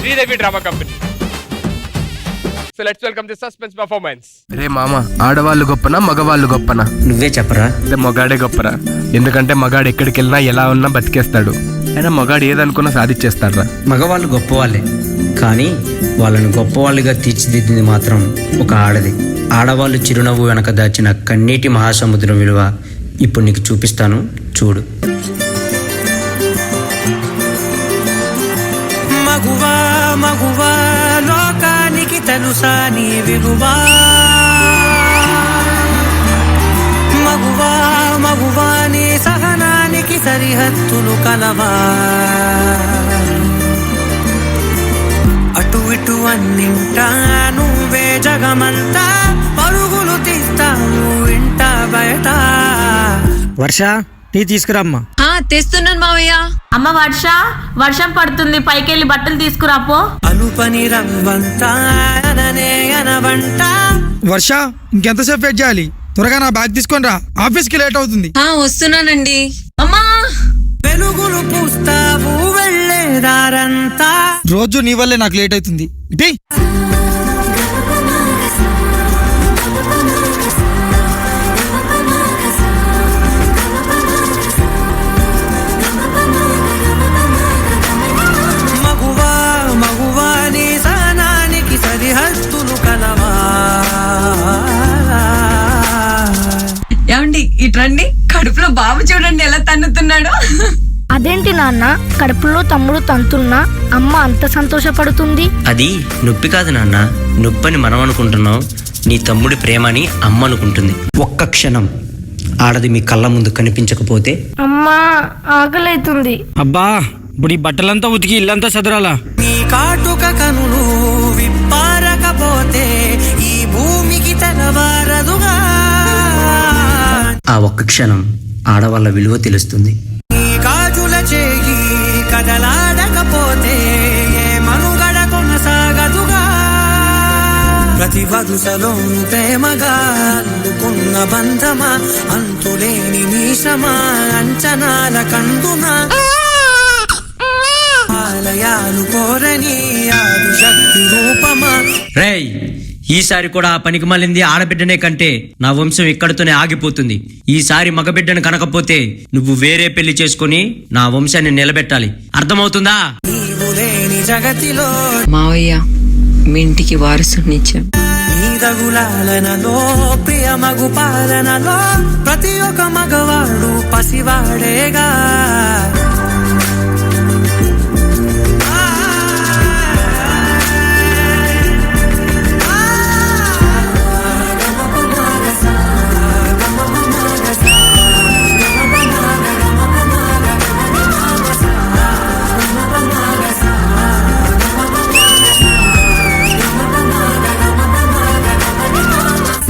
Sridevi drama company. So let's welcome the suspense performance. రే మామ, ఆడవాళ్ళు గొప్పనా మగవాళ్ళు గొప్పనా? నువ్వే చెప్పరా. మగాడే గొప్పరా. ఎందుకంటే మగాడు ఎక్కడికి వెళ్ళినా ఎలా ఉన్నా బతికేస్తాడు. అయినా మగాడు ఏదనుకున్నా సాధించేస్తాడు రా. మగవాళ్ళు గొప్పవాళ్ళే, కానీ వాళ్ళని గొప్పవాళ్ళుగా తీర్చిదిద్దింది మాత్రం ఒక ఆడది. ఆడవాళ్ళు చిరునవ్వు వెనక దాచిన కన్నీటి మహాసముద్రం విలువ ఇప్పుడు నీకు చూపిస్తాను, చూడు. మగువా మగువా లోకానికి తెలుసా నీ విలువా, మగువా మగువా నీ సహనానికి సరిహద్దులు కలవా, అటు ఇటు అన్నింటా నువ్వే జగమంతా పరుగులు తీస్తావు ఇంట బయట. వర్ష, టీ తీసుకురామ్మా. తెస్తున్నాను మావయ్య. అమ్మ వర్ష, వర్షం పడుతుంది, పైకెళ్ళి బట్టలు తీసుకురాపో. అనుపని రంగంతా అననే అనవంట. వర్ష, ఇంకెంతసేపు వెయిట్ చేయాలి? త్వరగా నా బ్యాగ్ తీసుకొని రా, ఆఫీస్కి లేట్ అవుతుంది. వస్తున్నానండి. అమ్మా, వెలుగులు పూస్తావు వెళ్ళేదారంతా. రోజు నీ వల్లే నాకు లేట్ అవుతుంది. ఇటీ మగువా మగువా నీ సహనానికి సరిహద్దులు కలవా. ఏమండి ఇట్రండి, కడుపులో బాబు చూడండి ఎలా తన్నుతున్నాడు. అదేంటి నాన్న, కడుపులో తమ్ముడు తంతున్నా అమ్మ అంత సంతోషపడుతుంది? అది నొప్పి కాదు నాన్న, నొప్పని మనం అనుకుంటున్నాం, నీ తమ్ముడి ప్రేమని అమ్మ అనుకుంటుంది. ఒక్క క్షణం ఆడది మీ కళ్ళ ముందు కనిపించకపోతే అమ్మా ఆకలైతుంది. అబ్బా, ఇప్పుడు ఈ బట్టలంతా ఉతికి ఇల్లంతా చదరాలా? నీ కాటుక కనులు విప్పారకపోతే ఈ భూమికి తెలవారదుగా. ఆ ఒక్క క్షణం ఆడవాళ్ళ విలువ తెలుస్తుంది. నీ గాజుల చేయి కదలాడకపోతే ఏ మనుగడ కొనసాగదుగా. ప్రతి వరుసలో ప్రేమగా అందుకున్న బంధమా, అంతులేని మీసమా, అంచనాల కందునా, ఆలయాలు కోరని ఆదిశక్తి రూపమా. రేయ్, ఈసారి కూడా ఆ పనికి మళ్ళింది ఆడబిడ్డనే కంటే నా వంశం ఇక్కడితోనే ఆగిపోతుంది. ఈసారి మగబిడ్డను కనకపోతే నువ్వు వేరే పెళ్లి చేసుకుని నా వంశాన్ని నిలబెట్టాలి, అర్థమవుతుందా? నీవు లేని జగతిలో మావయ్య, మీ ఇంటికి వారసునిచ్చాం. నీ దగులాలనలో ప్రియ మగు పాలనలో ప్రతి ఒక్క మగవాడు పసివాడేగా.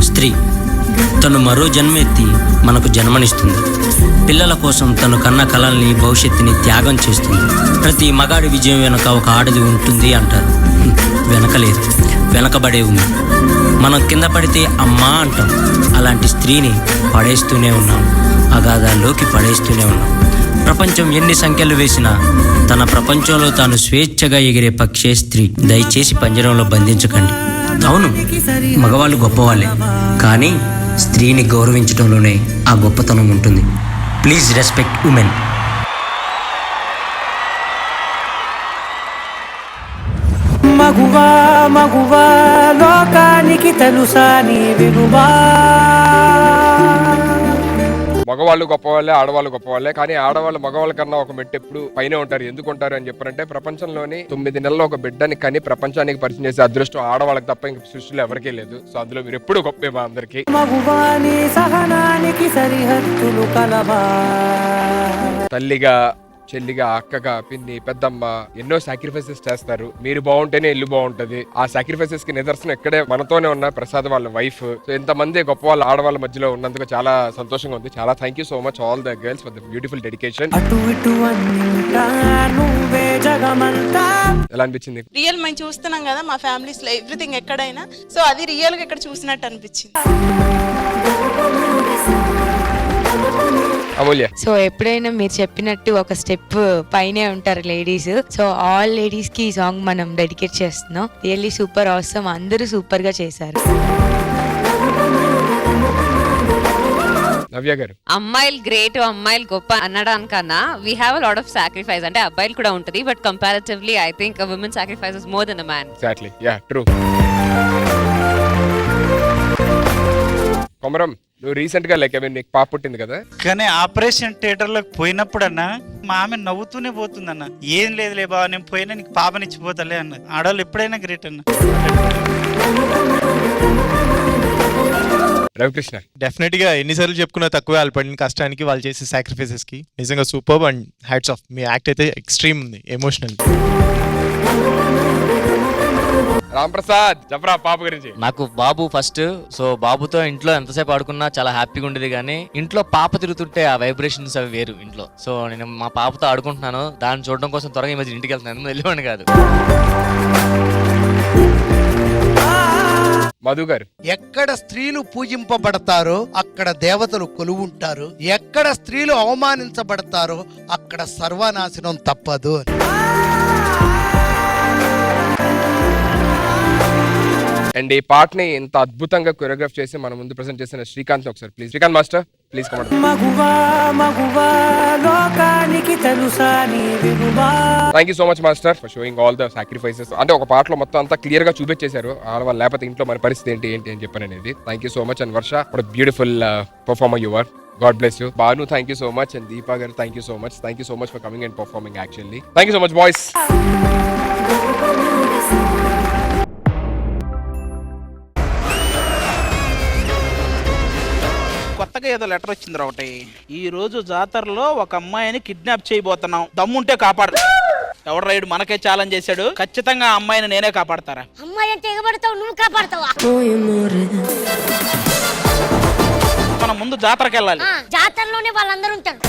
స్త్రీ తను మరో జన్మెత్తి మనకు జన్మనిస్తుంది. పిల్లల కోసం తను కన్న కలల్ని, భవిష్యత్తుని త్యాగం చేస్తుంది. ప్రతి మగాడి విజయం వెనక ఒక ఆడది ఉంటుంది అంటారు. వెనకలేదు, వెనకబడే ఉంది. మనం కింద పడితే అమ్మా అంటాం. అలాంటి స్త్రీని పడేస్తూనే ఉన్నాం, అగాధాల్లోకి పడేస్తూనే ఉన్నాం. ప్రపంచం ఎన్ని సంఖ్యలు వేసినా తన ప్రపంచంలో తాను స్వేచ్ఛగా ఎగిరే పక్షే స్త్రీ. దయచేసి పంజరంలో బంధించకండి. అవును, మగవాళ్ళు గొప్పవాళ్ళే, కానీ స్త్రీని గౌరవించడంలోనే ఆ గొప్పతనం ఉంటుంది. Please respect women. మగువా మగువా లోకానికి తెలుసా నీ విలువా. మగవాళ్ళు గొప్పవాళ్ళే, ఆడవాళ్ళు గొప్పవాళ్ళే, కానీ ఆడవాళ్ళు మగవాళ్ళ కన్నా ఒక మెట్టు ఎప్పుడు పైన ఉంటారు. ఎందుకు ఉంటారు అని చెప్పారంటే, ప్రపంచంలోని 9 నెలల్లో ఒక బిడ్డని కని ప్రపంచానికి పరిచయం చేసే అదృష్టం ఆడవాళ్ళకి తప్ప ఇంక సృష్టిలో ఎవరికీ లేదు. సో అందులో మీరు ఎప్పుడు గొప్పే మా అందరికి. మగువాని సహనానికి సరిహద్దులు కలవా. తల్లిగా, చెల్లిగా, అక్కగా, పిన్ని, పెద్దమ్మ ఎన్నో సాక్రిఫైసెస్ చేస్తారు. మీరు బాగుంటేనే ఇల్లు బాగుంటది. ఆ సాక్రిఫైసెస్ కి నిదర్శనం ఇక్కడే మనతోనే ఉన్న ప్రసాద్ వాళ్ళ వైఫ్. సో ఇంతమంది గొప్ప వాళ్ళ ఆడవాళ్ళ మధ్యలో ఉన్నందుకు చాలా సంతోషంగా ఉంది. చాలా thank you so much all the girls for the beautiful dedication. ఎలా అనిపించింది? రియల్ మేము చూస్తున్నాం కదా మా ఫ్యామిలీస్ లో ఎవ్రీథింగ్ ఎక్కడైనా, సో అది రియల్ గా ఇక్కడ చూసినట్టు అనిపించింది. అమూల్య. సో ఎప్పుడైనా మీరు చెప్పినట్టు ఒక స్టెప్ పైనే ఉంటారు లేడీస్. సో ఆల్ లేడీస్ కి ఈ సాంగ్ మనం డెడికేట్ చేస్తున్నాం. రియల్లీ సూపర్ ఆసమ్, అందరూ సూపర్ గా చేశారు. నవ్య గారు. అమ్మాయిలు గ్రేట్, అమ్మాయిలు గొప్ప అనడానికన్నా we have a lot of sacrifice. అంటే అబ్బాయిలు కూడా ఉంటది, but comparatively I think a women sacrifices more than a man. Exactly, yeah, true. Komaram, నువ్వు రీసెంట్ గా లైక్ నీకు పాప పుట్టింది కదా, కానీ ఆపరేషన్ థియేటర్ లోకి పోయినప్పుడన్నా మా ఆమె నవ్వుతూనే పోతుందన్న. ఏం లేదులే బావ, నేను పోయినా నీకు పాపనిచ్చిపోతాలే అన్నది. ఆడవాళ్ళు ఎప్పుడైనా గ్రేట్ అన్న. రవికృష్ణ. డెఫినెట్ గా ఎన్నిసార్లు చెప్పుకున్నా తక్కువే, వాళ్ళు పడిన కష్టానికి, వాళ్ళు చేసే సాక్రిఫైసెస్ కి. నిజంగా super and hats off. Me act అయితే ఎక్స్ట్రీమ్ ఉంది, ఎమోషనల్. రామ్ ప్రసాద్, చెప్పరా పాప గురించి. నాకు బాబు ఫస్ట్. సో బాబుతో ఇంట్లో ఎంతసేపు ఆడుకున్నా చాలా హ్యాపీగా ఉండేది, కానీ ఇంట్లో పాప తిరుగుతుంటే ఆ వైబ్రేషన్స్ అవి వేరు ఇంట్లో. సో నేను మా పాపతో ఆడుకుంటున్నాను, దాన్ని చూడడం కోసం త్వరగా ఈ మధ్య ఇంటికి వెళ్తున్నాను, వెళ్ళేవాడిని కాదు. మధు గారు. ఎక్కడ స్త్రీలు పూజింపబడతారో అక్కడ దేవతలు కొలువుంటారు, ఎక్కడ స్త్రీలు అవమానించబడతారో అక్కడ సర్వనాశనం తప్పదు. అండ్ ఈ పాటని ఇంత అద్భుతంగా కొరియోగ్రాఫ్ చేసి మన ముందు ప్రెజెంట్ చేసిన శ్రీకాంత్ ఒకసారి please. Srikanth master, please come. Thank you so much master for showing all the sacrifices. అంటే ఒక పాటలో మొత్తం అంతా క్లియర్ గా చూపించేశారు, ఆడవాళ్ళు లేకపోతే ఇంట్లో మన పరిస్థితి ఏంటి ఏంటి అని చెప్పాను అనేది. Thank you so much. And Varsha, what beautiful performer you are. God bless you. Banu, thank you so much. And Deepa garu, thank you so much. Thank you so much for coming and performing actually. Thank you so much, boys. కొత్తగా ఏదో letter వచ్చింది ఒకటి. ఈ రోజు జాతరలో ఒక అమ్మాయిని kidnap చేయబోతున్నాం, దమ్ముంటే కాపాడు. ఎవడు రైడు మనకే ఛాలెంజ్ చేశాడు, ఖచ్చితంగా ఆ అమ్మాయిని నేనే కాపాడతారా? అమ్మాయి అంటే ఎగబడతావు, నువ్వు కాపాడతావా? మనం ముందు జాతరకి వెళ్ళాలి. జాతరలోనే వాళ్ళందరూ ఉంటారు.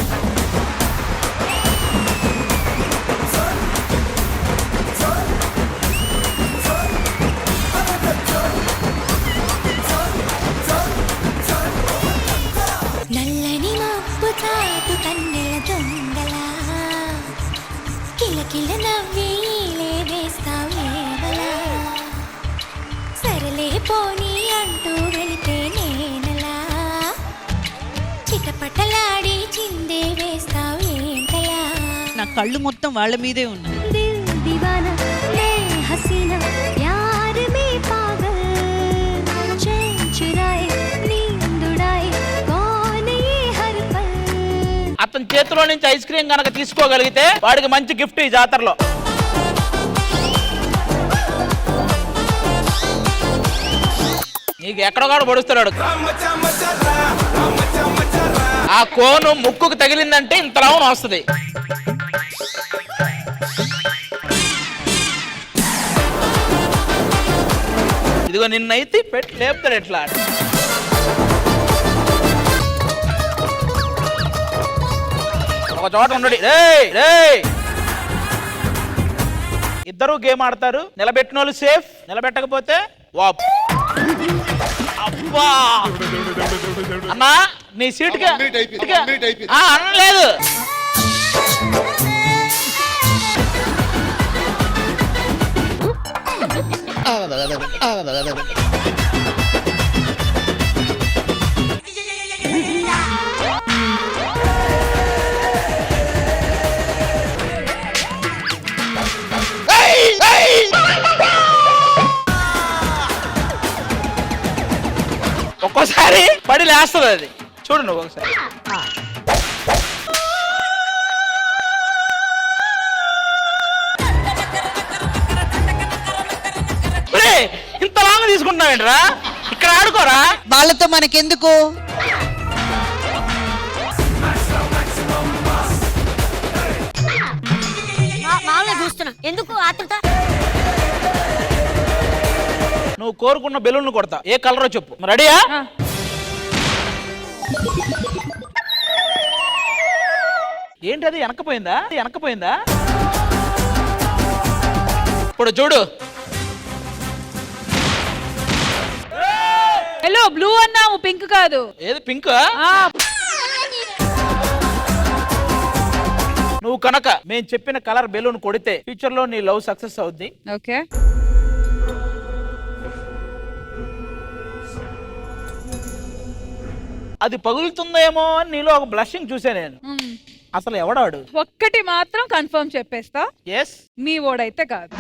నల్లని మబ్బు చాటు కన్నెల దొంగలా కిలకిల నవ్వేలే వేస్తావేవలా సరలే పోనీ అంటూ వెళితే నేనలా చిటపటలాడి చిందే వేస్తావేంటలా. నా కళ్ళు మొత్తం వాళ్ళ మీదే ఉన్నాయి. దిల్ దివానా మే హసీనా ప్యార్ మే పాగల్ చైన్ చురాయే నీంద్ ఉడాయే కౌన్ యే హర్ పల్. అతని చేతిలో నుంచి ఐస్ క్రీమ్ గనక తీసుకోగలిగితే వాడికి మంచి గిఫ్ట్ ఈ జాతరలో. నీకు ఎక్కడో పొడుస్తున్నాడు. ఆ కోను ముక్కుకు తగిలిందంటే ఇంత లావున వస్తుంది. ఇదిగో నిన్నైతే పెట్టి లేపుతాడు ఎట్లా. ఒక చోట ఉండడు. ఇద్దరు గేమ్ ఆడతారు, నిలబెట్టిన వాళ్ళు సేఫ్, నిలబెట్టకపోతే వాప్. అబ్బా అన్నా నీ సీటుగా అనలేదు. ఒక్కోసారి పడి లేస్తుంది అది, చూడు నువ్వు ఒకసారి. ఇంత లాంగ్ తీసుకుంటున్నావేంట్రా, ఇక్కడ ఆడుకోరా. వాళ్ళతో మనకెందుకు? చూస్తున్నా ఎందుకు ఆతృత? నువ్వు కోరుకున్న బెలూన్ కొడతా, ఏ కలరో చెప్పు. రెడీయా? ఏంటది వెనకపోయిందా? వెనకపోయిందా? ఇప్పుడు చూడు. హలో, బ్లూ అన్నావు, పింక్ కాదు. ఏది పింక్? నువ్వు కనుక మేము చెప్పిన కలర్ బెలూన్ కొడితే ఫ్యూచర్ లో నీ లవ్ సక్సెస్ అవుద్ది. ఓకే అది పగులుతుందేమో అని నీలో ఒక బ్లషింగ్ చూసా నేను. అసలు ఎవడాడు? ఒక్కటి మాత్రం కన్ఫర్మ్ చెప్పేస్తా, ఎస్ మీ ఓడైతే కాదు.